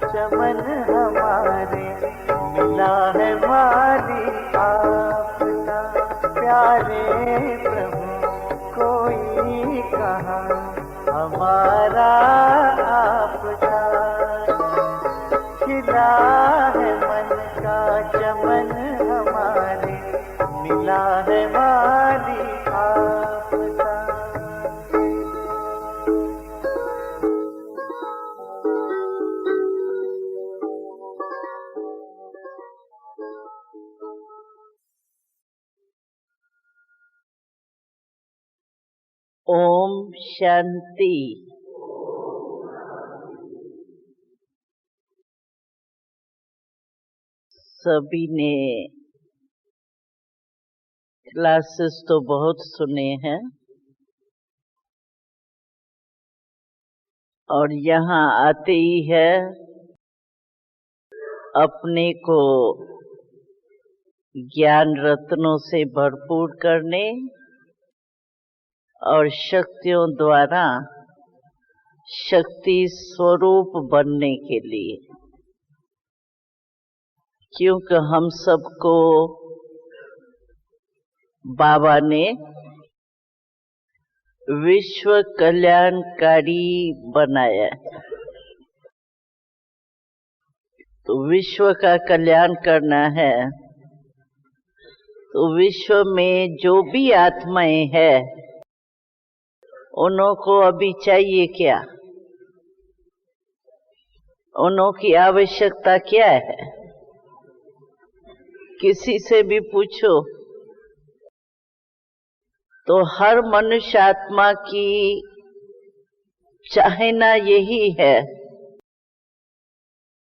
चमन हमारे मिला है माली आपका, प्यारे प्रभु कोई कहाँ हमारा आपका। खिला है मन का चमन हमारे मिला है माली आपका। ओम शांति। सभी ने क्लासेस तो बहुत सुने हैं और यहाँ आते ही है अपने को ज्ञान रत्नों से भरपूर करने और शक्तियों द्वारा शक्ति स्वरूप बनने के लिए, क्योंकि हम सबको बाबा ने विश्व कल्याणकारी बनाया है। तो विश्व का कल्याण करना है तो विश्व में जो भी आत्माएं हैं उन्हों को अभी चाहिए क्या, उन्हों की आवश्यकता क्या है। किसी से भी पूछो तो हर मनुष्य आत्मा की चाहना यही है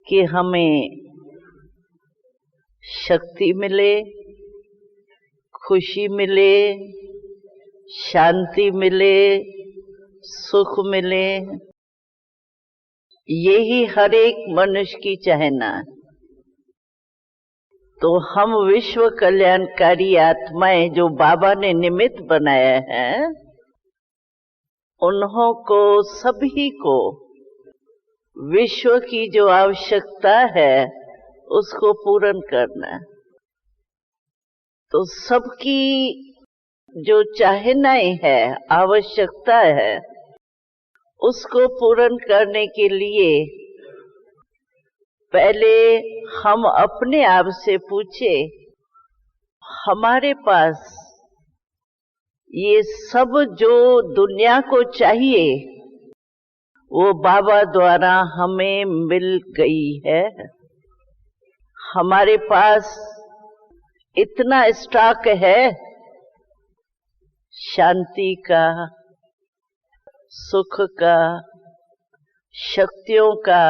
कि हमें शक्ति मिले, खुशी मिले, शांति मिले, सुख मिले। यही हर एक मनुष्य की चाहना है। तो हम विश्व कल्याणकारी आत्माएं जो बाबा ने निमित्त बनाया है, उन्हों को सभी को विश्व की जो आवश्यकता है उसको पूर्ण करना है। तो सबकी जो चाहनाएं है, आवश्यकता है, उसको पूर्ण करने के लिए पहले हम अपने आप से पूछे, हमारे पास ये सब जो दुनिया को चाहिए वो बाबा द्वारा हमें मिल गई है। हमारे पास इतना स्टॉक है शांति का, सुख का, शक्तियों का,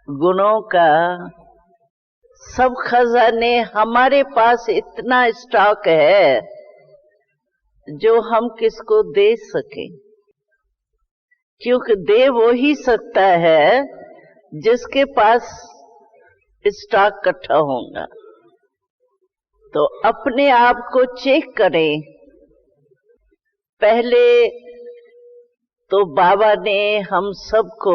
गुणों का, सब खजाने हमारे पास इतना स्टॉक है जो हम किसको दे सकें। क्योंकि दे वो ही सकता है जिसके पास स्टॉक इकट्ठा होगा। तो अपने आप को चेक करें। पहले तो बाबा ने हम सबको,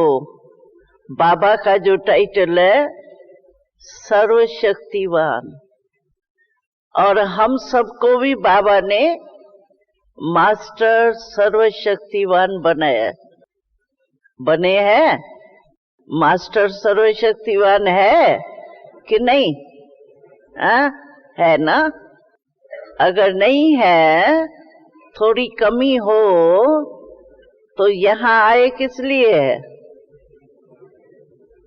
बाबा का जो टाइटल है सर्वशक्तिवान, और हम सबको भी बाबा ने मास्टर सर्वशक्तिवान बनाया। बने हैं? मास्टर सर्वशक्तिवान है कि नहीं? है ना? अगर नहीं है, थोड़ी कमी हो तो यहाँ आए किस लिए है?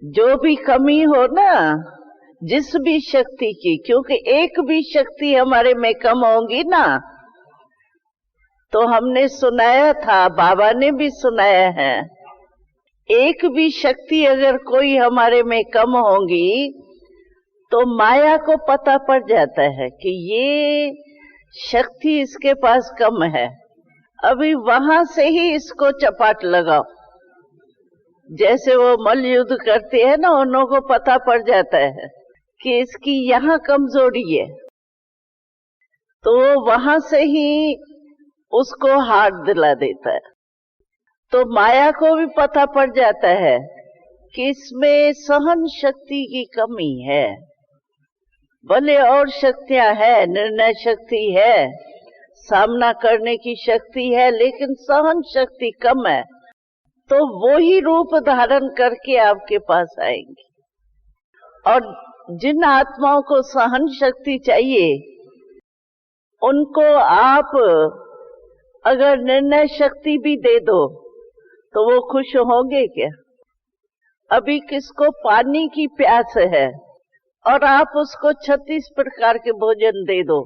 जो भी कमी हो ना, जिस भी शक्ति की, क्योंकि एक भी शक्ति हमारे में कम होगी ना, तो हमने सुनाया था, बाबा ने भी सुनाया है, एक भी शक्ति अगर कोई हमारे में कम होगी तो माया को पता पड़ जाता है कि ये शक्ति इसके पास कम है, अभी वहां से ही इसको चपाट लगाओ। जैसे वो मल्ल युद्ध करते हैं ना, उन्हों को पता पड़ जाता है कि इसकी यहाँ कमजोरी है, तो वो वहां से ही उसको हार दिला देता है। तो माया को भी पता पड़ जाता है कि इसमें सहन शक्ति की कमी है। भले और शक्तियां है, निर्णय शक्ति है, सामना करने की शक्ति है, लेकिन सहन शक्ति कम है। तो वो ही रूप धारण करके आपके पास आएंगे। और जिन आत्माओं को सहन शक्ति चाहिए, उनको आप अगर निर्णय शक्ति भी दे दो तो वो खुश होंगे क्या? अभी किसको पानी की प्यास है और आप उसको 36 प्रकार के भोजन दे दो,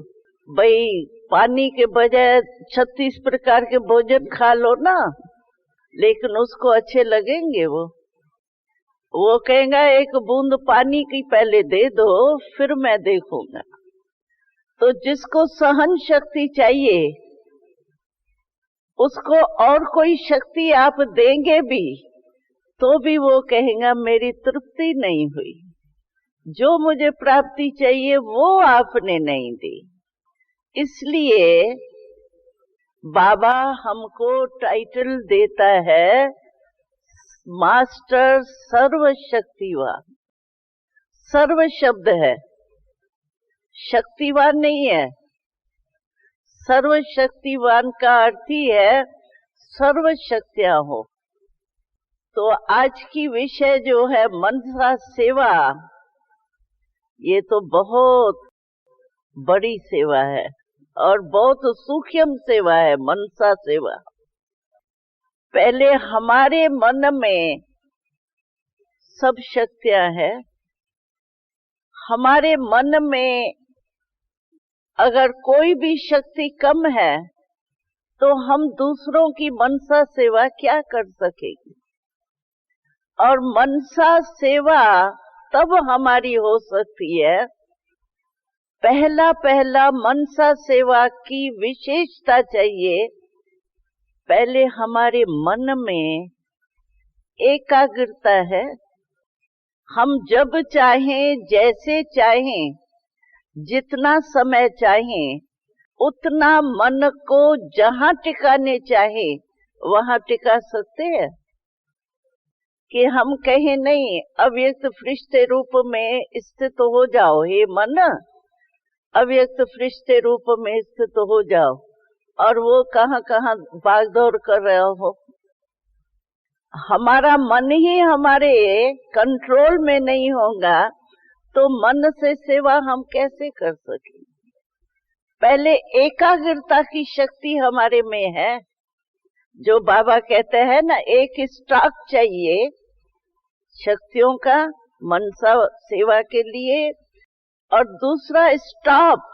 भाई पानी के बजाय 36 प्रकार के भोजन खा लो ना, लेकिन उसको अच्छे लगेंगे? वो कहेगा एक बूंद पानी की पहले दे दो, फिर मैं देखूंगा। तो जिसको सहन शक्ति चाहिए, उसको और कोई शक्ति आप देंगे भी तो भी वो कहेगा मेरी तृप्ति नहीं हुई, जो मुझे प्राप्ति चाहिए वो आपने नहीं दी। इसलिए बाबा हमको टाइटल देता है मास्टर सर्वशक्तिवान। सर्व शब्द है, शक्तिवान नहीं है। सर्वशक्तिवान का अर्थ ही है सर्व शक्तियां हो। तो आज की विषय जो है मनसा सेवा, ये तो बहुत बड़ी सेवा है और बहुत सूक्ष्म सेवा है मनसा सेवा। पहले हमारे मन में सब शक्तियां हैं। हमारे मन में अगर कोई भी शक्ति कम है तो हम दूसरों की मनसा सेवा क्या कर सकेंगे? और मनसा सेवा तब हमारी हो सकती है, पहला मनसा सेवा की विशेषता चाहिए, पहले हमारे मन में एकाग्रता है। हम जब चाहें, जैसे चाहें, जितना समय चाहें, उतना मन को जहां टिकाने चाहे वहां टिका सकते हैं। कि हम कहें नहीं, अव्यक्त फरिश्ते रूप में स्थित हो जाओ हे मन, अव्यक्त फरिश्ते रूप में स्थित हो जाओ, और वो कहाँ कहाँ भागदौड़ कर रहा हो। हमारा मन ही हमारे कंट्रोल में नहीं होगा तो मन से सेवा हम कैसे कर सकेंगे? पहले एकाग्रता की शक्ति हमारे में है। जो बाबा कहते हैं ना, एक स्टॉक चाहिए शक्तियों का मनसा सेवा के लिए, और दूसरा स्टॉप।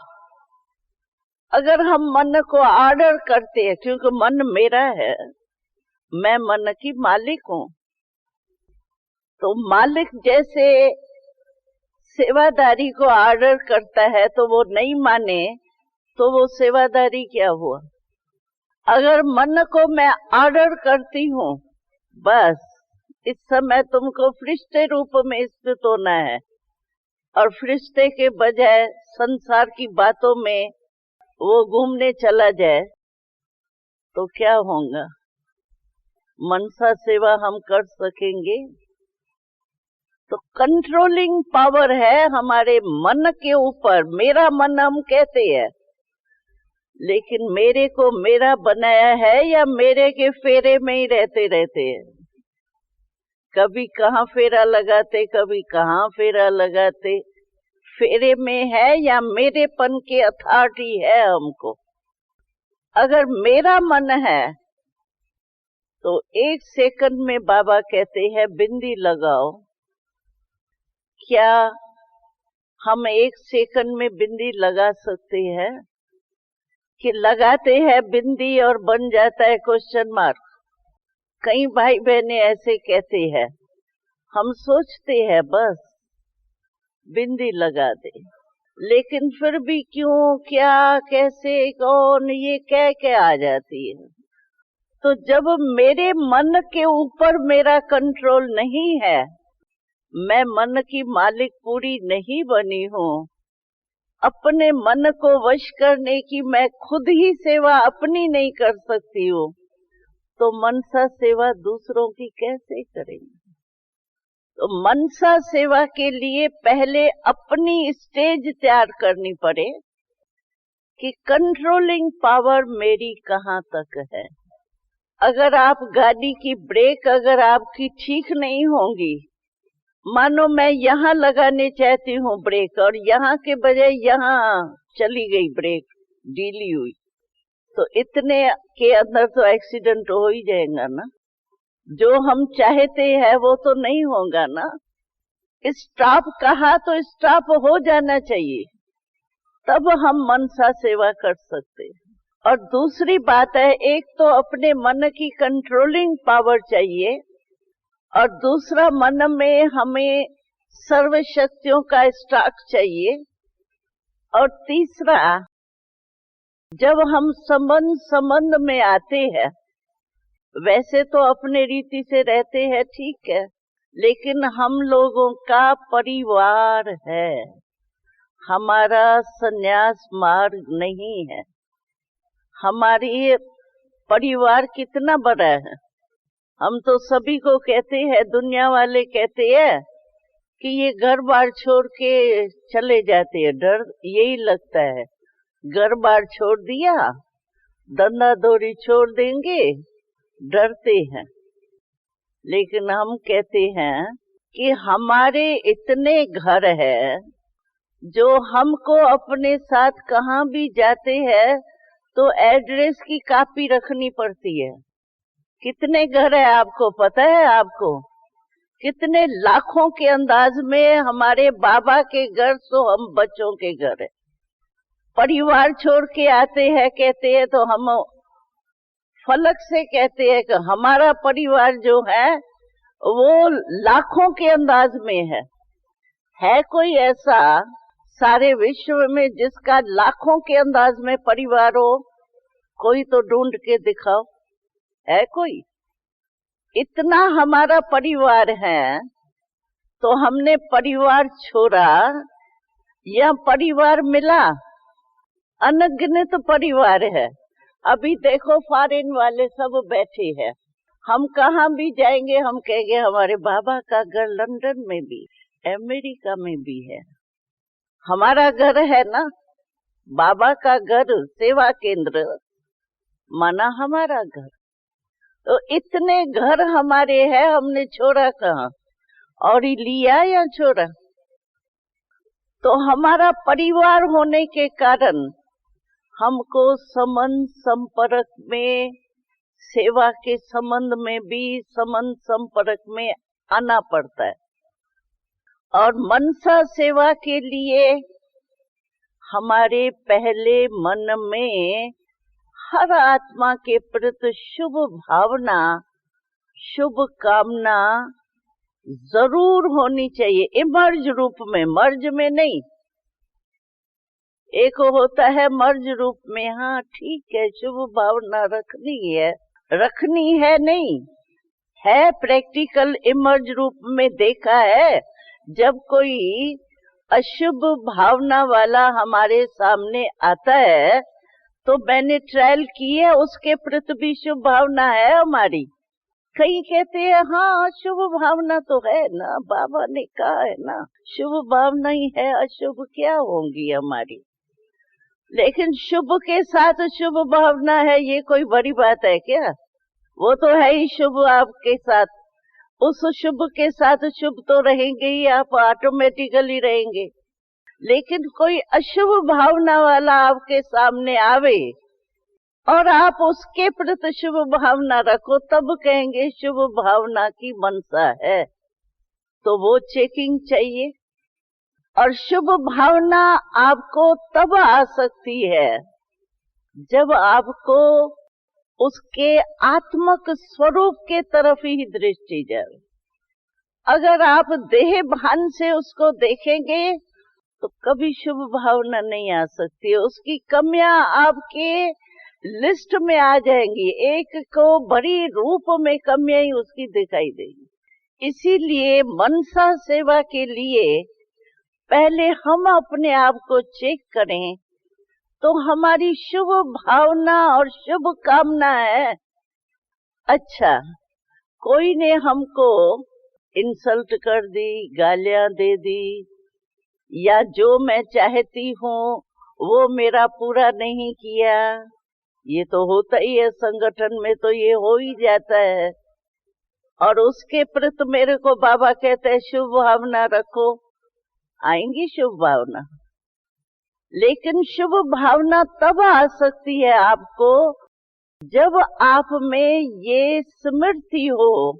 अगर हम मन को ऑर्डर करते हैं, क्योंकि मन मेरा है, मैं मन की मालिक हूँ, तो मालिक जैसे सेवादारी को ऑर्डर करता है तो वो नहीं माने तो वो सेवादारी क्या हुआ? अगर मन को मैं ऑर्डर करती हूँ, बस इस समय तुमको फरिश्ते रूप में स्थित होना है, और फरिश्ते के बजाय संसार की बातों में वो घूमने चला जाए, तो क्या होगा? मनसा सेवा हम कर सकेंगे? तो कंट्रोलिंग पावर है हमारे मन के ऊपर। मेरा मन हम कहते हैं, लेकिन मेरे को मेरा बनाया है या मेरे के फेरे में ही रहते हैं? कभी कहाँ फेरा लगाते, कभी कहाँ फेरा लगाते। फेरे में है या मेरेपन की अथॉरिटी है हमको? अगर मेरा मन है तो 1 सेकंड में बाबा कहते हैं बिंदी लगाओ। क्या हम 1 सेकंड में बिंदी लगा सकते हैं? कि लगाते हैं बिंदी और बन जाता है क्वेश्चन मार्क। कई भाई बहने ऐसे कहते हैं, हम सोचते हैं बस बिंदी लगा दे, लेकिन फिर भी क्यों, क्या, कैसे, कौन, ये कह आ जाती है। तो जब मेरे मन के ऊपर मेरा कंट्रोल नहीं है, मैं मन की मालिक पूरी नहीं बनी हूँ, अपने मन को वश करने की मैं खुद ही सेवा अपनी नहीं कर सकती हूँ, तो मनसा सेवा दूसरों की कैसे करेंगे? तो मनसा सेवा के लिए पहले अपनी स्टेज तैयार करनी पड़े कि कंट्रोलिंग पावर मेरी कहाँ तक है। अगर आप गाड़ी की ब्रेक अगर आपकी ठीक नहीं होंगी, मानो मैं यहाँ लगाने चाहती हूँ ब्रेक और यहाँ के बजाय यहाँ चली गई ब्रेक ढीली हुई, तो इतने के अंदर तो एक्सीडेंट हो ही जाएगा ना। जो हम चाहते हैं वो तो नहीं होगा ना। स्टॉप कहा तो स्टॉप हो जाना चाहिए, तब हम मनसा सेवा कर सकते हैं। और दूसरी बात है, एक तो अपने मन की कंट्रोलिंग पावर चाहिए और दूसरा मन में हमें सर्व शक्तियों का स्टॉक चाहिए। और तीसरा, जब हम संबंध में आते हैं, वैसे तो अपने रीति से रहते हैं ठीक है, लेकिन हम लोगों का परिवार है, हमारा संन्यास मार्ग नहीं है। हमारी परिवार कितना बड़ा है। हम तो सभी को कहते हैं, दुनिया वाले कहते हैं कि ये घर बार छोड़ के चले जाते हैं, डर यही लगता है। घर बार छोड़ दिया, धंधा दौरी छोड़ देंगे, डरते हैं। लेकिन हम कहते हैं कि हमारे इतने घर है जो हमको अपने साथ कहाँ भी जाते हैं तो एड्रेस की कॉपी रखनी पड़ती है। कितने घर है आपको पता है? आपको कितने लाखों के अंदाज में हमारे बाबा के घर तो हम बच्चों के घर है। परिवार छोड़ के आते हैं, कहते हैं तो हम फलक से कहते हैं कि हमारा परिवार जो है वो लाखों के अंदाज में है। है कोई ऐसा सारे विश्व में जिसका लाखों के अंदाज में परिवार हो? कोई तो ढूंढ के दिखाओ, है कोई? इतना हमारा परिवार है, तो हमने परिवार छोड़ा या परिवार मिला? अनगिनत परिवार है। अभी देखो फॉरेन वाले सब बैठे हैं, हम कहाँ भी जाएंगे हम कहेंगे हमारे बाबा का घर लंदन में भी, अमेरिका में भी है। हमारा घर है ना, बाबा का घर सेवा केंद्र माना हमारा घर। तो इतने घर हमारे हैं, हमने छोड़ा कहाँ? और ही लिया या छोड़ा? तो हमारा परिवार होने के कारण हमको संबंध संपर्क में, सेवा के संबंध में भी संबंध संपर्क में आना पड़ता है। और मनसा सेवा के लिए हमारे पहले मन में हर आत्मा के प्रति शुभ भावना, शुभ कामना जरूर होनी चाहिए। इमर्ज रूप में, मर्ज में नहीं। एक होता है मर्ज रूप में, हाँ ठीक है शुभ भावना रखनी है नहीं है, प्रैक्टिकल इमर्ज रूप में देखा है। जब कोई अशुभ भावना वाला हमारे सामने आता है तो मैंने ट्रायल की है, उसके प्रति भी शुभ भावना है हमारी। कई कहते हैं हाँ शुभ भावना तो है ना, बाबा ने कहा है ना शुभ भावना ही है, अशुभ क्या होंगी हमारी। लेकिन शुभ के साथ शुभ भावना है, ये कोई बड़ी बात है क्या? वो तो है ही शुभ आपके साथ, उस शुभ के साथ शुभ तो रहेंगे ही, आप ऑटोमेटिकली रहेंगे। लेकिन कोई अशुभ भावना वाला आपके सामने आवे और आप उसके प्रति शुभ भावना रखो, तब कहेंगे शुभ भावना की मनसा है। तो वो चेकिंग चाहिए। और शुभ भावना आपको तब आ सकती है जब आपको उसके आत्मक स्वरूप के तरफ ही दृष्टि जाए। अगर आप देह भान से उसको देखेंगे तो कभी शुभ भावना नहीं आ सकती है। उसकी कमियां आपके लिस्ट में आ जाएंगी, एक को बड़ी रूप में कमियां ही उसकी दिखाई देगी। इसीलिए मनसा सेवा के लिए पहले हम अपने आप को चेक करें तो हमारी शुभ भावना और शुभ कामना है अच्छा, कोई ने हमको इंसल्ट कर दी, गालियां दे दी, या जो मैं चाहती हूँ वो मेरा पूरा नहीं किया, ये तो होता ही है, संगठन में तो ये हो ही जाता है। और उसके प्रति मेरे को बाबा कहते हैं शुभ भावना रखो, आएंगी शुभ भावना। लेकिन शुभ भावना तब आ सकती है आपको जब आप में ये स्मृति हो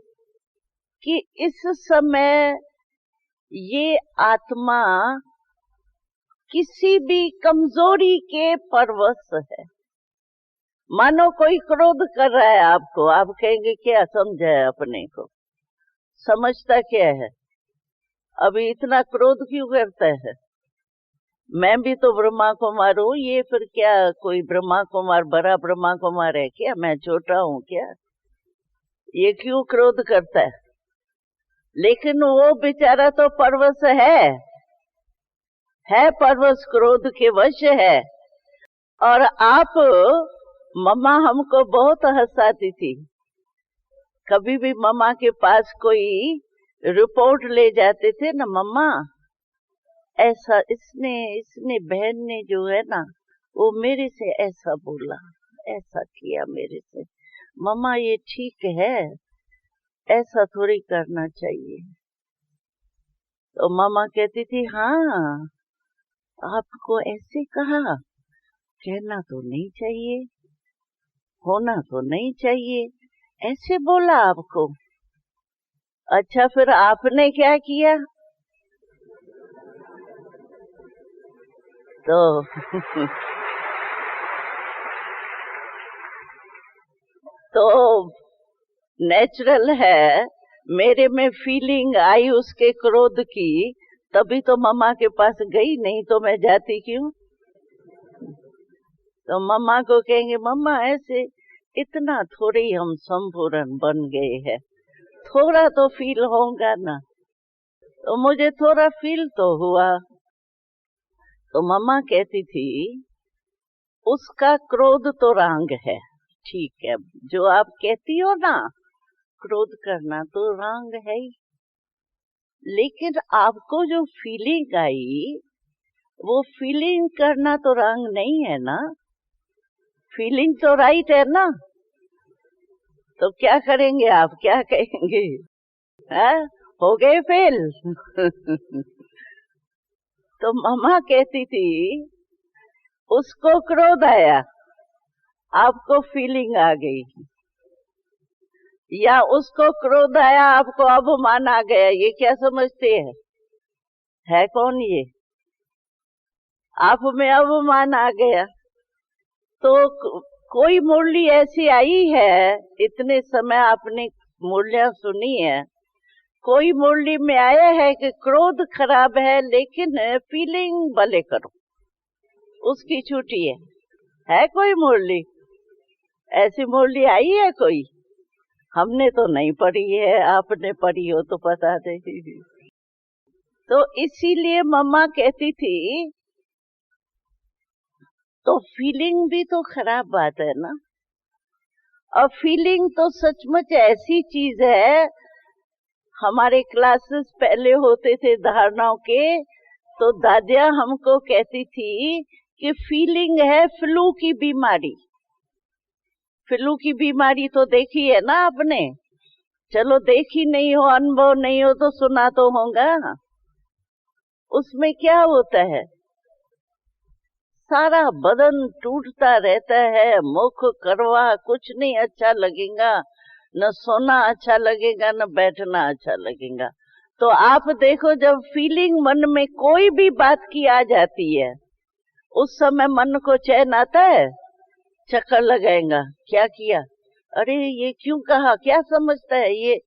कि इस समय ये आत्मा किसी भी कमजोरी के परवश है। मानो कोई क्रोध कर रहा है आपको, आप कहेंगे क्या समझा है अपने को, समझता क्या है, अभी इतना क्रोध क्यों करता है, मैं भी तो ब्रह्मा कुमार हूँ, ये फिर क्या कोई ब्रह्मा कुमार बड़ा ब्रह्मा कुमार है क्या, मैं छोटा हूँ क्या, ये क्यों क्रोध करता है। लेकिन वो बेचारा तो परवश है परवश, क्रोध के वश है। और आप, मम्मा हमको बहुत हंसाती थी, कभी भी मम्मा के पास कोई रिपोर्ट ले जाते थे ना, मम्मा ऐसा इसने बहन ने जो है ना वो मेरे से ऐसा बोला, ऐसा किया मेरे से, मम्मा ये ठीक है, ऐसा थोड़ी करना चाहिए। तो मम्मा कहती थी हाँ आपको ऐसे कहा, कहना तो नहीं चाहिए, होना तो नहीं चाहिए, ऐसे बोला आपको। अच्छा फिर आपने क्या किया? तो नेचुरल है, मेरे में फीलिंग आई उसके क्रोध की, तभी तो मम्मा के पास गई, नहीं तो मैं जाती क्यों। तो मम्मा को कहेंगे मम्मा ऐसे इतना थोड़ी हम संपूर्ण बन गए हैं, थोड़ा तो फील होगा ना। तो मुझे थोड़ा फील तो हुआ। तो मम्मा कहती थी उसका क्रोध तो रांग है, ठीक है, जो आप कहती हो ना क्रोध करना तो रांग है ही, लेकिन आपको जो फीलिंग आई वो फीलिंग करना तो रांग नहीं है ना, फीलिंग तो राइट है ना। तो क्या करेंगे आप, क्या कहेंगे, है? हो गए फेल। तो मम्मा कहती थी उसको क्रोध आया, आपको फीलिंग आ गई, या उसको क्रोध आया आपको अभिमान आ गया, ये क्या समझते हैं, है कौन ये, आप में अभिमान आ गया। तो कोई मुरली ऐसी आई है, इतने समय आपने मुरलियां सुनी है, कोई मुरली में आया है कि क्रोध खराब है लेकिन फीलिंग भले करो, उसकी छुट्टी है कोई मुरली, ऐसी मुरली आई है कोई? हमने तो नहीं पढ़ी है, आपने पढ़ी हो तो पता नहीं। तो इसीलिए मम्मा कहती थी तो फीलिंग भी तो खराब बात है ना। और फीलिंग तो सचमुच ऐसी चीज है, हमारे क्लासेस पहले होते थे धारणाओं के, तो दादिया हमको कहती थी कि फीलिंग है फ्लू की बीमारी। फ्लू की बीमारी तो देखी है ना आपने, चलो देखी नहीं हो, अनुभव नहीं हो तो सुना तो होगा। उसमें क्या होता है, सारा बदन टूटता रहता है, मुख कड़वा, कुछ नहीं अच्छा लगेगा, न सोना अच्छा लगेगा न बैठना अच्छा लगेगा। तो आप देखो जब फीलिंग मन में कोई भी बात की आ जाती है, उस समय मन को चैन आता है, चक्कर लगाएगा, क्या किया, अरे ये क्यों कहा, क्या समझता है ये,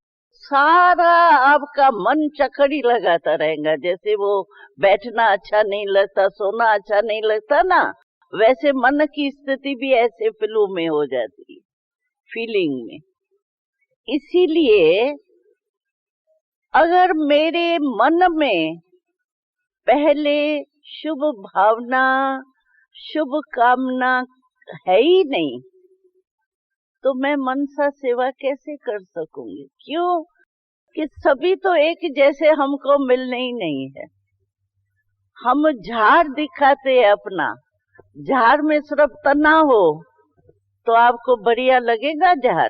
सारा आपका मन चक्करी लगाता रहेगा। जैसे वो बैठना अच्छा नहीं लगता, सोना अच्छा नहीं लगता ना, वैसे मन की स्थिति भी ऐसे फ्लू में हो जाती है, फीलिंग में। इसीलिए अगर मेरे मन में पहले शुभ भावना, शुभ कामना है ही नहीं, तो मैं मनसा सेवा कैसे कर सकूंगी? क्यों कि सभी तो एक जैसे हमको मिलने ही नहीं है। हम झाड़ दिखाते हैं अपना, झाड़ में सिर्फ तना हो तो आपको बढ़िया लगेगा झाड़?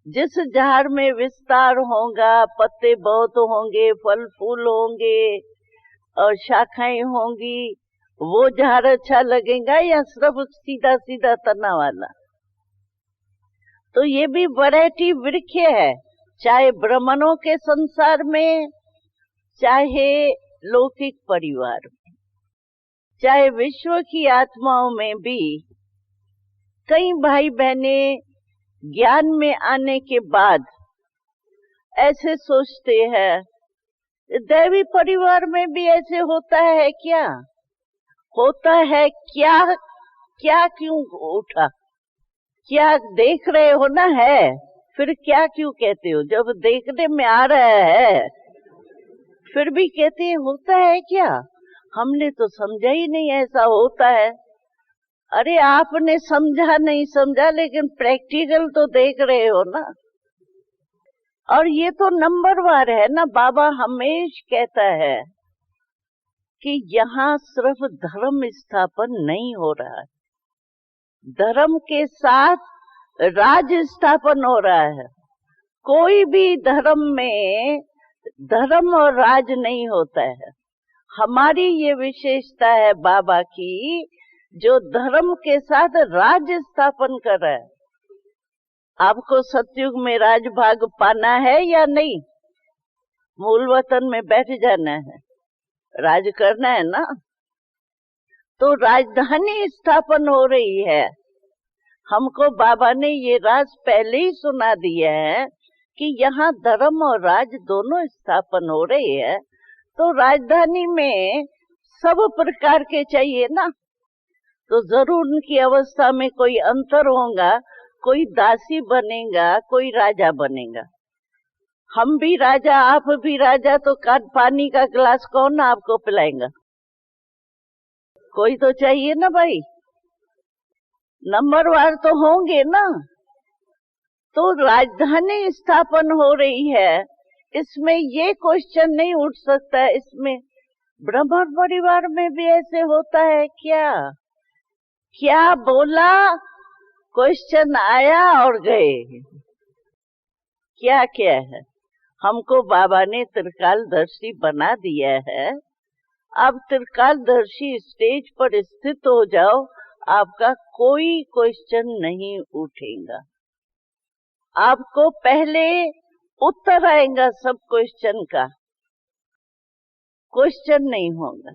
जिस झाड़ में विस्तार होगा, पत्ते बहुत होंगे, फल फूल होंगे और शाखाएं होंगी, वो झाड़ अच्छा लगेगा या सिर्फ सीधा सीधा तना वाला? तो ये भी वैरायटी वृक्ष है, चाहे ब्राह्मणों के संसार में, चाहे लौकिक परिवार में, चाहे विश्व की आत्माओं में भी। कई भाई बहने ज्ञान में आने के बाद ऐसे सोचते हैं, दैवी परिवार में भी ऐसे होता है क्या? होता है क्या? क्या क्यों उठा? क्या देख रहे हो ना? है, फिर क्या क्यों कहते हो? जब देखने में आ रहा है फिर भी कहते हैं होता है क्या? हमने तो समझा ही नहीं ऐसा होता है। अरे आपने समझा नहीं समझा, लेकिन प्रैक्टिकल तो देख रहे हो ना। और ये तो नंबरवार है ना। बाबा हमेश कहता है कि यहाँ सिर्फ धर्म स्थापन नहीं हो रहा है, धर्म के साथ राज स्थापन हो रहा है। कोई भी धर्म में धर्म और राज नहीं होता है। हमारी ये विशेषता है बाबा की, जो धर्म के साथ राज स्थापन कर रहा है। आपको सतयुग में राजभाग पाना है या नहीं? मूल वतन में बैठ जाना है, राज करना है ना। तो राजधानी स्थापन हो रही है। हमको बाबा ने ये राज पहले ही सुना दिया है कि यहाँ धर्म और राज दोनों स्थापन हो रहे हैं। तो राजधानी में सब प्रकार के चाहिए ना। तो जरूर उनकी अवस्था में कोई अंतर होगा, कोई दासी बनेगा, कोई राजा बनेगा। हम भी राजा, आप भी राजा, तो पानी का गिलास कौन आपको पिलाएगा? कोई तो चाहिए ना भाई। नंबरवार तो होंगे ना। तो राजधानी स्थापन हो रही है, इसमें ये क्वेश्चन नहीं उठ सकता। इसमें ब्राह्मण परिवार में भी ऐसे होता है क्या? क्या बोला, क्वेश्चन आया और गए। क्या क्या है? हमको बाबा ने त्रिकालदर्शी बना दिया है। अब त्रिकालदर्शी स्टेज पर स्थित हो जाओ, आपका कोई क्वेश्चन नहीं उठेगा। आपको पहले उत्तर आएगा सब क्वेश्चन का, क्वेश्चन नहीं होगा।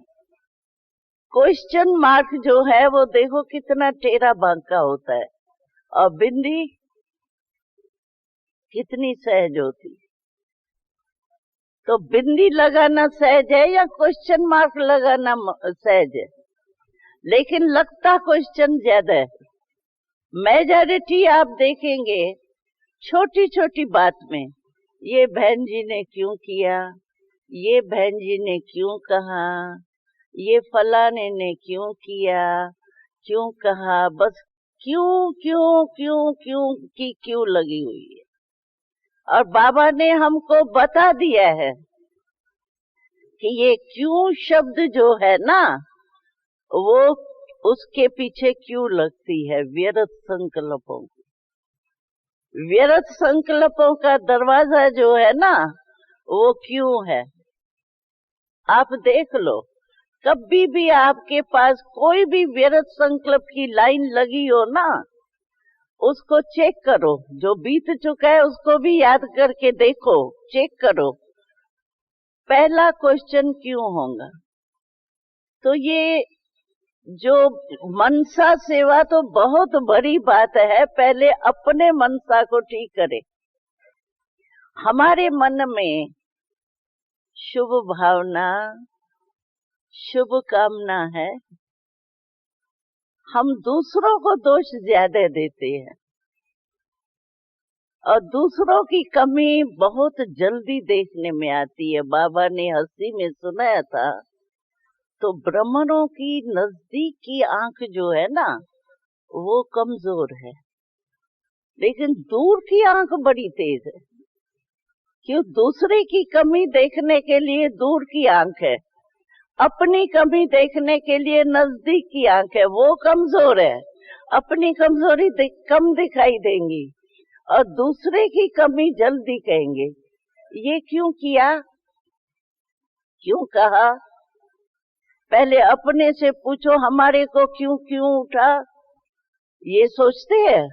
क्वेश्चन मार्क जो है वो देखो कितना टेढ़ा बांका होता है, और बिंदी कितनी सहज होती। तो बिंदी लगाना सहज है या क्वेश्चन मार्क लगाना सहज है? लेकिन लगता क्वेश्चन ज्यादा है। मेजॉरिटी आप देखेंगे छोटी छोटी बात में, ये बहन जी ने क्यों किया, ये बहन जी ने क्यों कहा, ये फलाने ने क्यों किया, क्यों कहा, बस क्यों क्यों क्यों क्यों की क्यों लगी हुई है। और बाबा ने हमको बता दिया है कि ये क्यों शब्द जो है ना, वो उसके पीछे क्यों लगती है? व्यर्थ संकल्पों को, व्यर्थ संकल्पों का दरवाजा जो है ना, वो क्यों है? आप देख लो, कभी भी आपके पास कोई भी व्यर्थ संकल्प की लाइन लगी हो ना, उसको चेक करो। जो बीत चुका है उसको भी याद करके देखो, चेक करो, पहला क्वेश्चन क्यों होगा। तो ये जो मनसा सेवा तो बहुत बड़ी बात है। पहले अपने मनसा को ठीक करें। हमारे मन में शुभ भावना, शुभ कामना है, हम दूसरों को दोष ज्यादा देते हैं और दूसरों की कमी बहुत जल्दी देखने में आती है। बाबा ने हंसी में सुनाया था, तो ब्राह्मणों की नजदीक की आंख जो है ना, वो कमजोर है। लेकिन दूर की आंख बड़ी तेज है। क्यों? दूसरे की कमी देखने के लिए दूर की आंख है, अपनी कमी देखने के लिए नजदीक की आंख है। वो कमजोर है, अपनी कमजोरी कम दिखाई देंगी और दूसरे की कमी जल्दी कहेंगे। ये क्यों किया, क्यों कहा? पहले अपने से पूछो, हमारे को क्यों क्यों उठा, ये सोचते हैं।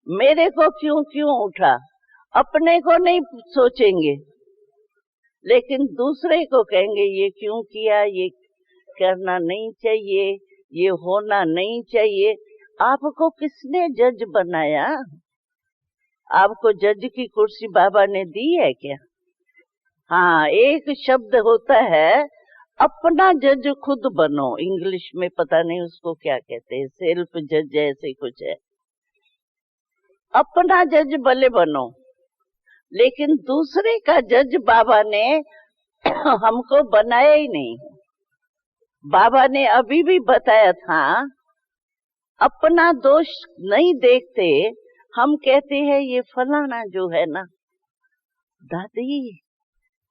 मेरे को क्यों क्यों उठा, अपने को नहीं सोचेंगे, लेकिन दूसरे को कहेंगे ये क्यों किया, ये करना नहीं चाहिए, ये होना नहीं चाहिए। आपको किसने जज बनाया? आपको जज की कुर्सी बाबा ने दी है क्या? हाँ, एक शब्द होता है, अपना जज खुद बनो। इंग्लिश में पता नहीं उसको क्या कहते हैं, सेल्फ जज ऐसे कुछ है। अपना जज भले बनो, लेकिन दूसरे का जज बाबा ने हमको बनाया ही नहीं। बाबा ने अभी भी बताया था, अपना दोष नहीं देखते। हम कहते हैं ये फलाना जो है ना, दादी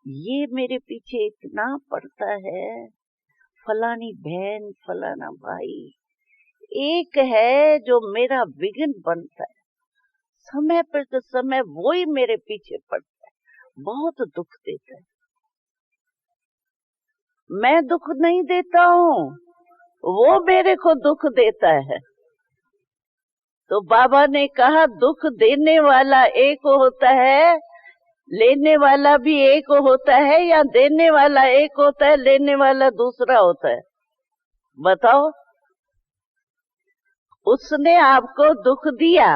ये मेरे पीछे इतना पड़ता है, फलानी बहन फलाना भाई, एक है जो मेरा विघ्न बनता है, समय पर तो समय वो ही मेरे पीछे पड़ता है, बहुत दुख देता है। मैं दुख नहीं देता हूँ, वो मेरे को दुख देता है। तो बाबा ने कहा दुख देने वाला एक होता है, लेने वाला भी एक होता है, या देने वाला एक होता है, लेने वाला दूसरा होता है? बताओ। उसने आपको दुख दिया,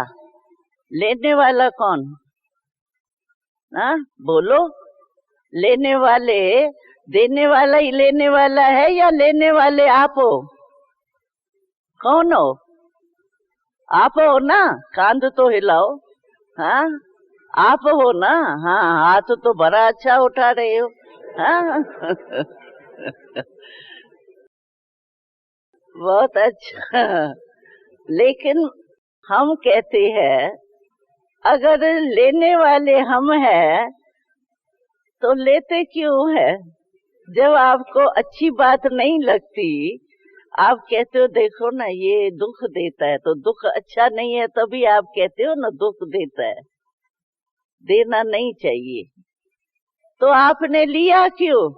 लेने वाला कौन? हाँ बोलो। लेने वाले, देने वाला ही लेने वाला है, या लेने वाले आप हो? कौन हो? आप हो ना? कांध तो हिलाओ। हाँ आप हो ना? हाँ, हाथ तो बड़ा अच्छा उठा रहे हो। हाँ बहुत अच्छा। लेकिन हम कहते हैं, अगर लेने वाले हम हैं तो लेते क्यों है? जब आपको अच्छी बात नहीं लगती, आप कहते हो देखो ना ये दुख देता है, तो दुख अच्छा नहीं है तभी आप कहते हो ना दुख देता है, देना नहीं चाहिए। तो आपने लिया क्यों?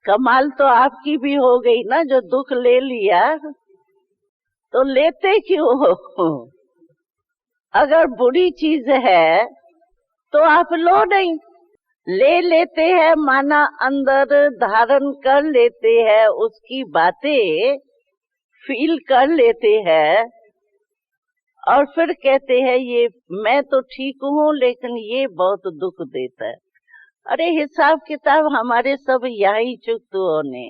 कमाल तो आपकी भी हो गई ना जो दुख ले लिया। तो लेते क्यों हो? अगर बुरी चीज है तो आप लो नहीं, ले लेते हैं, माना अंदर धारण कर लेते हैं, उसकी बातें फील कर लेते हैं, और फिर कहते हैं ये मैं तो ठीक हूँ लेकिन ये बहुत दुख देता है। अरे हिसाब किताब हमारे सब यही चुकतुओं ने,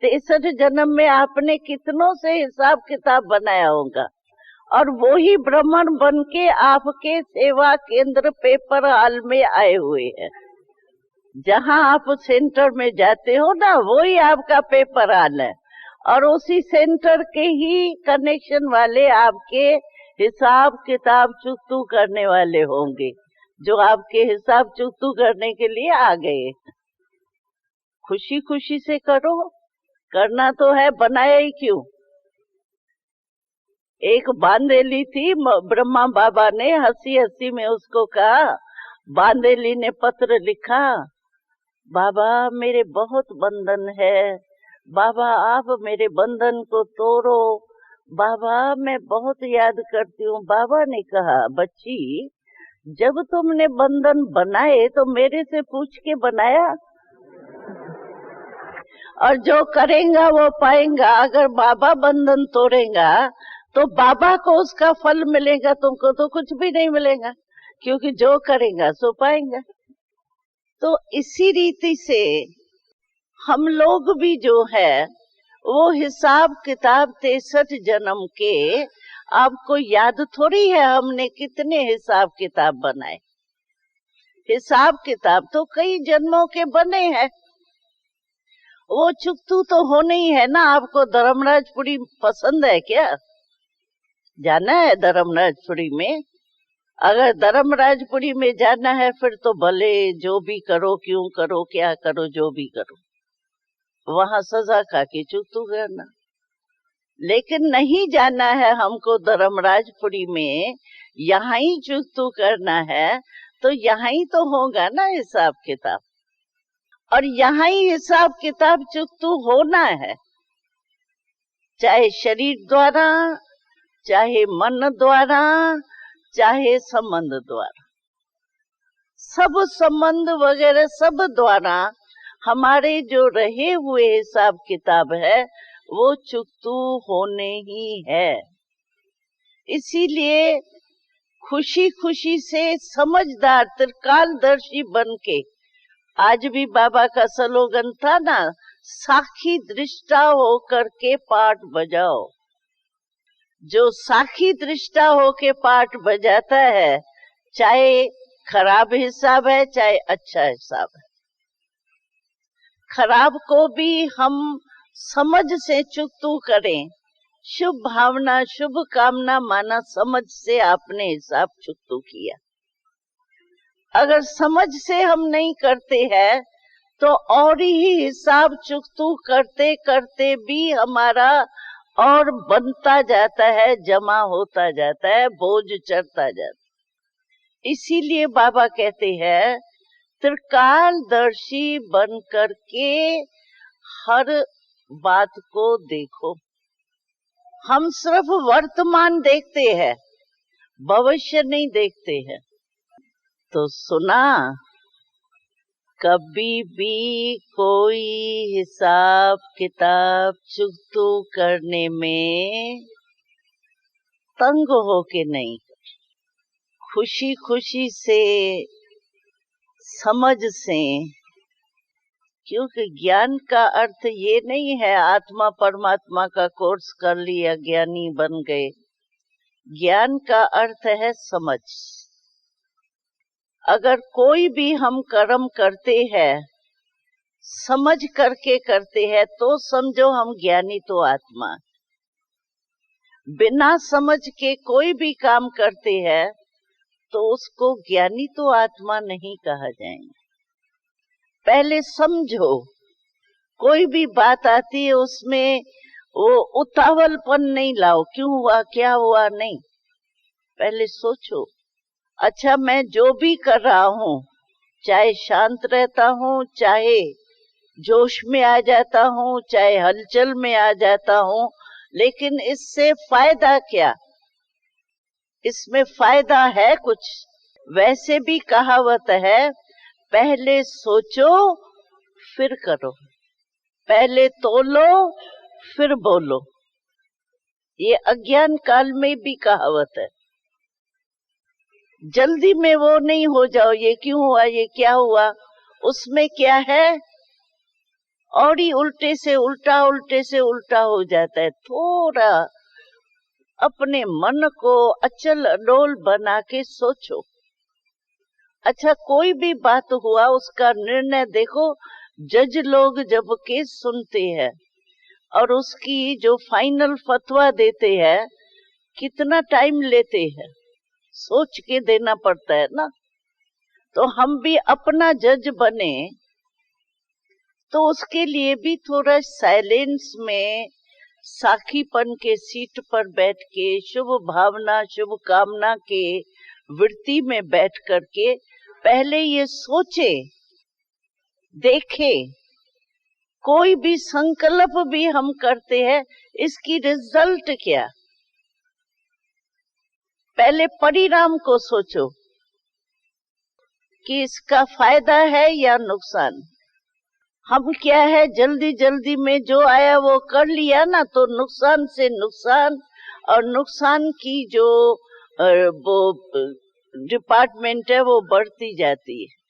63 जन्म में आपने कितनों से हिसाब किताब बनाया होगा, और वो ही ब्राह्मण बन के आपके सेवा केंद्र पेपर हाल में आए हुए हैं। जहाँ आप सेंटर में जाते हो ना, वो ही आपका पेपर हाल है, और उसी सेंटर के ही कनेक्शन वाले आपके हिसाब किताब चुकतू करने वाले होंगे, जो आपके हिसाब चुकतू करने के लिए आ गए। खुशी खुशी से करो, करना तो है, बनाया ही क्यों? एक बांदेली थी, ब्रह्मा बाबा ने हंसी हंसी में उसको कहा, बांदेली ने पत्र लिखा, बाबा मेरे बहुत बंधन है, बाबा आप मेरे बंधन को तोड़ो, बाबा मैं बहुत याद करती हूँ। बाबा ने कहा, बच्ची जब तुमने बंधन बनाए तो मेरे से पूछ के बनाया, और जो करेगा वो पाएगा। अगर बाबा बंधन तोड़ेगा तो बाबा को उसका फल मिलेगा, तुमको तो कुछ भी नहीं मिलेगा, क्योंकि जो करेगा सो पाएगा। तो इसी रीति से हम लोग भी जो है वो हिसाब किताब 63 जन्म के आपको याद थोड़ी है हमने कितने हिसाब किताब बनाए। हिसाब किताब तो कई जन्मों के बने हैं, वो चुकतू तो होने ही है ना। आपको धर्मराजपुरी पसंद है क्या? जाना है धर्मराजपुरी में? अगर धर्मराजपुरी में जाना है फिर तो भले जो भी करो, क्यों करो, क्या करो, जो भी करो, वहां सजा खा के चुकतू करना। लेकिन नहीं जाना है हमको धर्मराजपुरी में, यहाँ ही चुकतू करना है, तो यहाँ ही तो होगा ना हिसाब किताब, और यहाँ ही हिसाब किताब चुकतू होना है, चाहे शरीर द्वारा, चाहे मन द्वारा, चाहे संबंध द्वारा। सब संबंध वगैरह सब द्वारा हमारे जो रहे हुए हिसाब किताब है वो चुकतू होने ही है। इसीलिए खुशी खुशी से समझदार त्रिकालदर्शी बन के, आज भी बाबा का स्लोगन था ना, साखी दृष्टा होकर के पाठ बजाओ। जो साखी दृष्टा होके पाठ बजाता है, चाहे खराब हिसाब है चाहे अच्छा हिसाब है, खराब को भी हम समझ से चुकतू करें, शुभ भावना शुभ कामना माना समझ से आपने हिसाब चुकतू किया। अगर समझ से हम नहीं करते हैं तो और ही हिसाब चुकतू करते करते भी हमारा और बनता जाता है, जमा होता जाता है, बोझ चढ़ता जाता है। इसीलिए बाबा कहते हैं त्रिकालदर्शी बन करके हर बात को देखो। हम सिर्फ वर्तमान देखते हैं, भविष्य नहीं देखते हैं। तो सुना, कभी भी कोई हिसाब किताब चुकतू करने में तंग होके नहीं, खुशी खुशी से, समझ से। क्योंकि ज्ञान का अर्थ ये नहीं है आत्मा परमात्मा का कोर्स कर लिया ज्ञानी बन गए। ज्ञान का अर्थ है समझ। अगर कोई भी हम कर्म करते हैं, समझ करके करते हैं, तो समझो हम ज्ञानी तो आत्मा। बिना समझ के कोई भी काम करते हैं तो उसको ज्ञानी तो आत्मा नहीं कहा जाएगा। पहले समझो, कोई भी बात आती है उसमें वो उतावलपन नहीं लाओ, क्यों हुआ क्या हुआ, नहीं, पहले सोचो। अच्छा, मैं जो भी कर रहा हूँ, चाहे शांत रहता हूँ, चाहे जोश में आ जाता हूँ, चाहे हलचल में आ जाता हूँ, लेकिन इससे फायदा क्या? इसमें फायदा है कुछ? वैसे भी कहावत है, पहले सोचो फिर करो, पहले तोलो फिर बोलो। ये अज्ञान काल में भी कहावत है। जल्दी में वो नहीं हो जाओ, ये क्यों हुआ, ये क्या हुआ, उसमें क्या है, और ही उल्टे से उल्टा, उल्टे से उल्टा हो जाता है। थोड़ा अपने मन को अचल अडोल बना के सोचो। अच्छा, कोई भी बात हुआ उसका निर्णय देखो। जज लोग जब केस सुनते हैं और उसकी जो फाइनल फतवा देते हैं, कितना टाइम लेते हैं, सोच के देना पड़ता है ना। तो हम भी अपना जज बने तो उसके लिए भी थोड़ा साइलेंस में, साखीपन के सीट पर बैठ के, शुभ भावना शुभ कामना के वृत्ति में बैठ करके पहले ये सोचे, देखे। कोई भी संकल्प भी हम करते हैं, इसकी रिजल्ट क्या, पहले परिणाम को सोचो कि इसका फायदा है या नुकसान। हम क्या है, जल्दी जल्दी में जो आया वो कर लिया ना, तो नुकसान से नुकसान, और नुकसान की जो वो डिपार्टमेंट है वो बढ़ती जाती है।